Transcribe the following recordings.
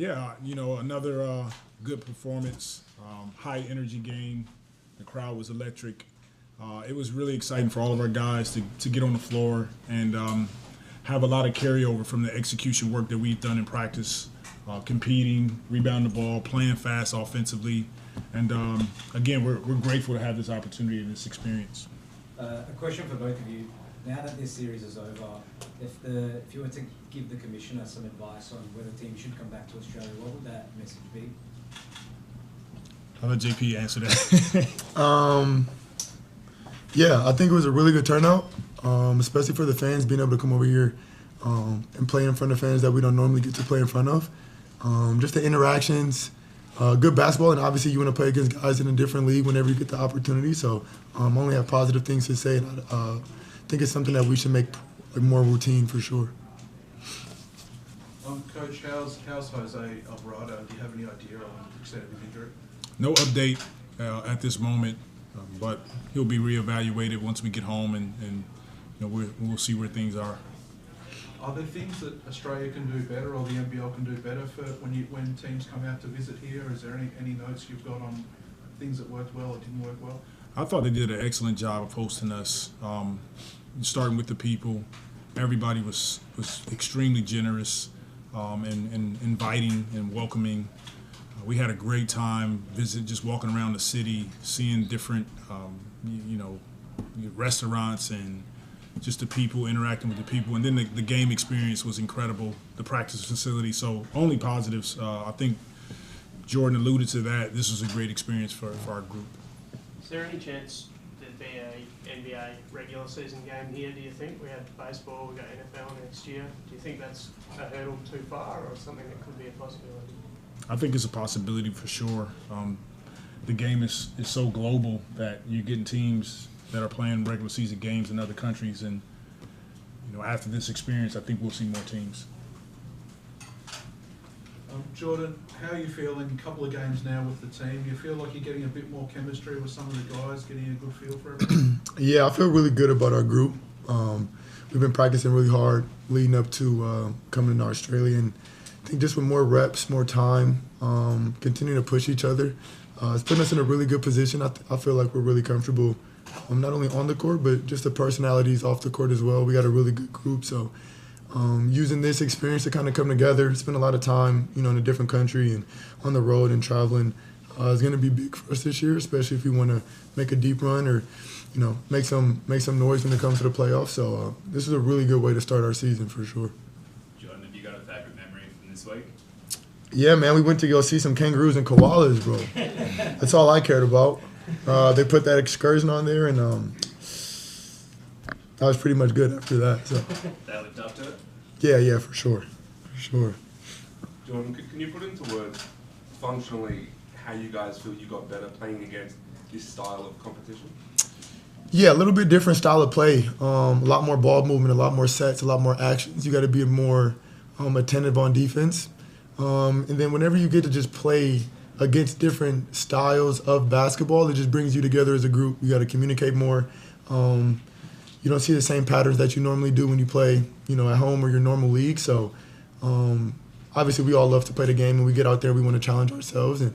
Yeah, another good performance, high energy game. The crowd was electric. It was really exciting for all of our guys to get on the floor and have a lot of carryover from the execution work that we've done in practice, competing, rebounding the ball, playing fast offensively. And again, we're grateful to have this opportunity and this experience. A question for both of you. Now that this series is over, if you were to give the commissioner some advice on whether teams should come back to Australia, what would that message be? I'll let JP answer that. Yeah, I think it was a really good turnout, especially for the fans being able to come over here and play in front of fans that we don't normally get to play in front of. Just the interactions, good basketball, and obviously you want to play against guys in a different league whenever you get the opportunity. So I only have positive things to say. And I think it's something that we should make more routine for sure. Coach, how's Jose Alvarado? Do you have any idea on the extent of his injury? No update at this moment, but he'll be reevaluated once we get home, and we'll see where things are. Are there things that Australia can do better, or the NBL can do better for when teams come out to visit here? Is there any notes you've got on things that worked well or didn't work well? I thought they did an excellent job of hosting us, starting with the people. Everybody was extremely generous and inviting and welcoming. We had a great time just walking around the city, seeing different, restaurants and just the people, interacting with the people. And then the game experience was incredible, the practice facility. So only positives. I think Jordan alluded to that. This was a great experience for our group. Is there any chance there'd be a NBA regular season game here, do you think? We have baseball, we've got NFL next year. Do you think that's a hurdle too far or something that could be a possibility? I think it's a possibility for sure. The game is so global that you're getting teams that are playing regular season games in other countries, and after this experience, I think we'll see more teams. Jordan, how are you feeling? A couple of games now with the team. You feel like you're getting a bit more chemistry with some of the guys, getting a good feel for everything? Yeah, I feel really good about our group. We've been practicing really hard leading up to coming to Australia, and I think just with more reps, more time, continuing to push each other, it's putting us in a really good position. I feel like we're really comfortable, not only on the court, but just the personalities off the court as well. We got a really good group, so using this experience to kind of come together, spend a lot of time, in a different country and on the road and traveling, is going to be big for us this year, especially if we want to make a deep run or, make some noise when it comes to the playoffs. So this is a really good way to start our season for sure. Jordan, have you got a favorite memory from this week? Yeah, man, we went to go see some kangaroos and koalas, bro. That's all I cared about. They put that excursion on there, and I was pretty much good after that. So. They lived up to it? Yeah, for sure. Jordan, can you put into words functionally how you guys feel you got better playing against this style of competition? Yeah, a little bit different style of play. A lot more ball movement, a lot more sets, a lot more actions. You got to be more attentive on defense. And then whenever you get to just play against different styles of basketball, it just brings you together as a group. You got to communicate more. You don't see the same patterns that you normally do when you play, at home or your normal league. So obviously we all love to play the game, and we get out there, we want to challenge ourselves. And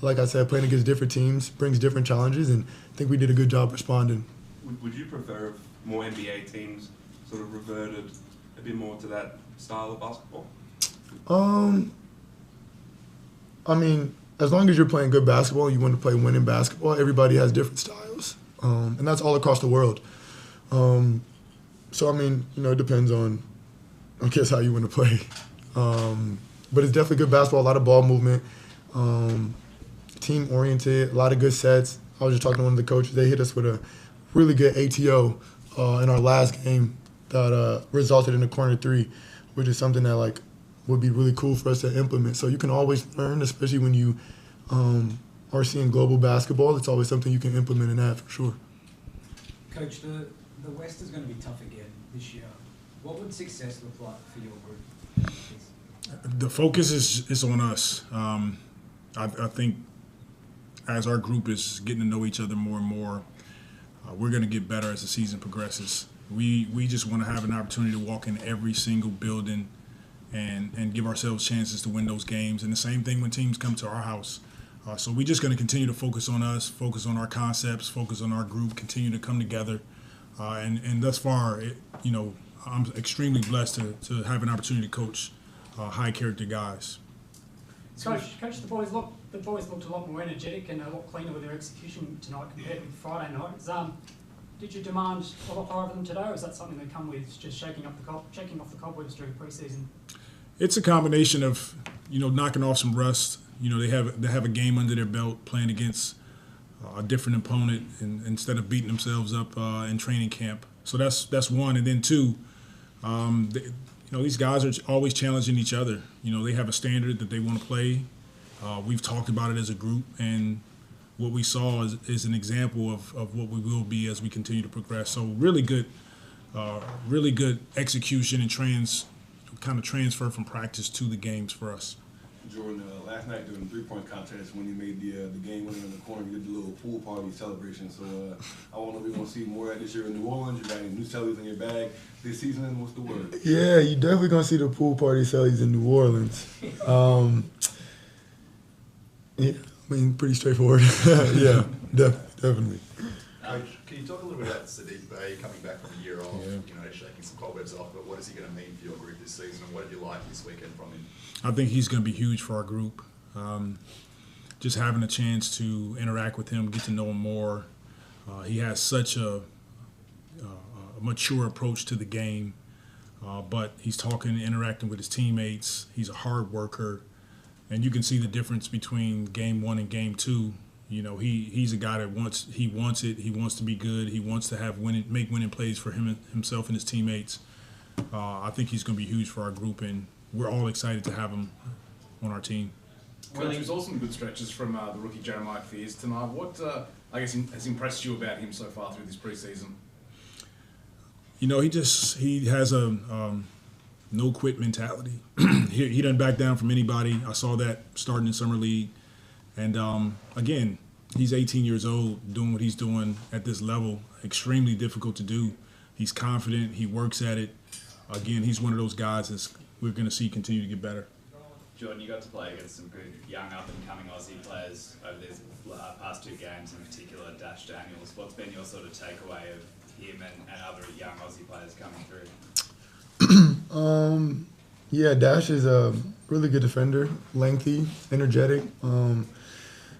like I said, playing against different teams brings different challenges, and I think we did a good job responding. Would you prefer if more NBA teams sort of reverted a bit more to that style of basketball? I mean, as long as you're playing good basketball and you want to play winning basketball, everybody has different styles, and that's all across the world. So, I mean, it depends on, I guess, how you want to play. But it's definitely good basketball, a lot of ball movement, team-oriented, a lot of good sets. I was just talking to one of the coaches. They hit us with a really good ATO in our last game that resulted in a corner three, which is something that, would be really cool for us to implement. So you can always learn, especially when you are seeing global basketball. It's always something you can implement in that for sure. Coach, the West is going to be tough again this year. What would success look like for your group? The focus is on us. I think as our group is getting to know each other more and more, we're going to get better as the season progresses. We just want to have an opportunity to walk in every single building, and give ourselves chances to win those games. And the same thing when teams come to our house. So we're just going to continue to focus on us, focus on our concepts, focus on our group, continue to come together. And thus far, I'm extremely blessed to have an opportunity to coach high character guys. Coach, the boys looked a lot more energetic and a lot cleaner with their execution tonight compared with Friday night. Did you demand a lot more of them today, or is that something that come with just shaking off the cobwebs during pre-season? It's a combination of knocking off some rust. They have a game under their belt playing against a different opponent instead of beating themselves up in training camp. So that's one, and then two. These guys are always challenging each other. They have a standard that they want to play. We've talked about it as a group, and what we saw is an example of what we will be as we continue to progress. So really good execution and transfer from practice to the games for us. Jordan, last night during the three-point contest, when you made the game winner in the corner, you did the little pool party celebration. So I want to know if we're going to see more of that this year in New Orleans. You got any new cellies in your bag this season? What's the word? Yeah, you definitely going to see the pool party cellies in New Orleans. Yeah, I mean, pretty straightforward. Yeah, definitely. Coach, can you talk a little bit about Sadiq Bey coming back from a year off, Yeah. shaking some cobwebs off, but what is he going to mean for your group this season, and what did you like this weekend from him? I think he's going to be huge for our group. Just having a chance to interact with him, get to know him more. He has such a mature approach to the game, but he's talking and interacting with his teammates. He's a hard worker, and you can see the difference between game one and game two. He's a guy that wants it. He wants to be good. He wants to make winning plays for himself and his teammates. I think he's going to be huge for our group, and we're all excited to have him on our team. Coach, we saw some good stretches from the rookie Jeremiah Fears tonight. What, has impressed you about him so far through this preseason? He has a no quit mentality. He doesn't back down from anybody. I saw that starting in summer league, and again, he's 18 years old, doing what he's doing at this level. Extremely difficult to do. He's confident. He works at it. Again, he's one of those guys that we're going to see continue to get better. Jordan, you got to play against some good young up-and-coming Aussie players over these past two games, in particular Dash Daniels. What's been your sort of takeaway of him and other young Aussie players coming through? Yeah, Dash is a really good defender, lengthy, energetic.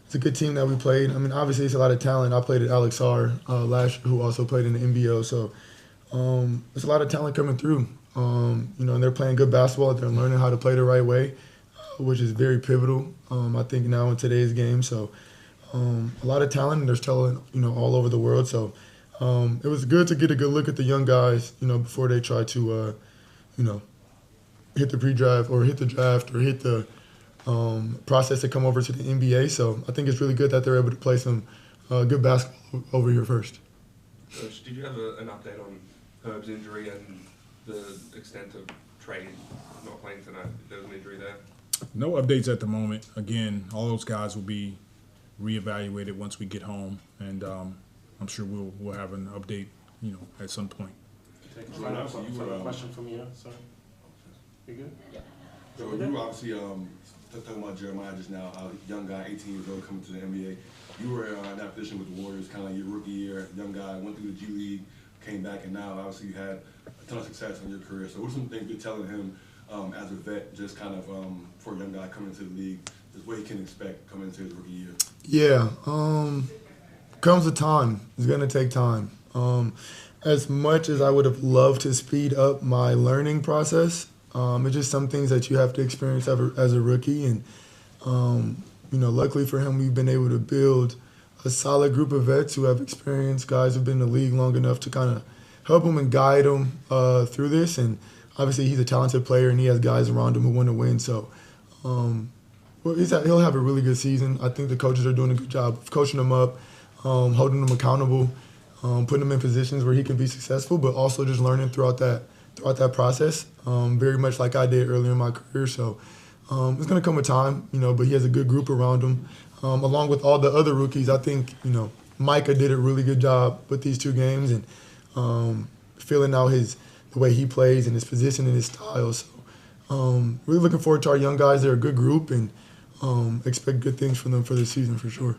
It's a good team that we played. I mean, obviously, it's a lot of talent. I played at Alex R. last, who also played in the NBO. So there's a lot of talent coming through. And they're playing good basketball. They're learning how to play the right way, which is very pivotal, I think, now in today's game. So a lot of talent, and there's talent, all over the world. So it was good to get a good look at the young guys, before they try to, hit the pre-draft or hit the draft or hit the process to come over to the NBA. So I think it's really good that they're able to play some good basketball over here first. Coach, did you have an update on Herb's injury and the extent of Trey not playing tonight? There was an injury there. No updates at the moment. Again, all those guys will be reevaluated once we get home, and I'm sure we'll have an update, at some point. Right now, so you have a question from you, sorry. You good? Yeah. So you were obviously talking about Jeremiah just now, a young guy, 18 years old, coming to the NBA. You were in that position with the Warriors, kind of like your rookie year, young guy, went through the G League, came back, and now obviously you had a ton of success in your career. So what are some things you're telling him as a vet, just kind of for a young guy coming into the league, just what he can expect coming into his rookie year? Yeah, comes a time. It's going to take time. As much as I would have loved to speed up my learning process, it's just some things that you have to experience as a rookie. And, luckily for him, we've been able to build a solid group of vets who have experience, guys who've been in the league long enough to kind of help him and guide him through this. And obviously he's a talented player, and he has guys around him who want to win. So he'll have a really good season. I think the coaches are doing a good job of coaching him up, holding him accountable, putting him in positions where he can be successful, but also just learning throughout that process, very much like I did earlier in my career. So it's going to come a time, but he has a good group around him. Along with all the other rookies, I think, Micah did a really good job with these two games and filling out the way he plays and his position and his style. So Really looking forward to our young guys. They're a good group, and expect good things from them for this season for sure.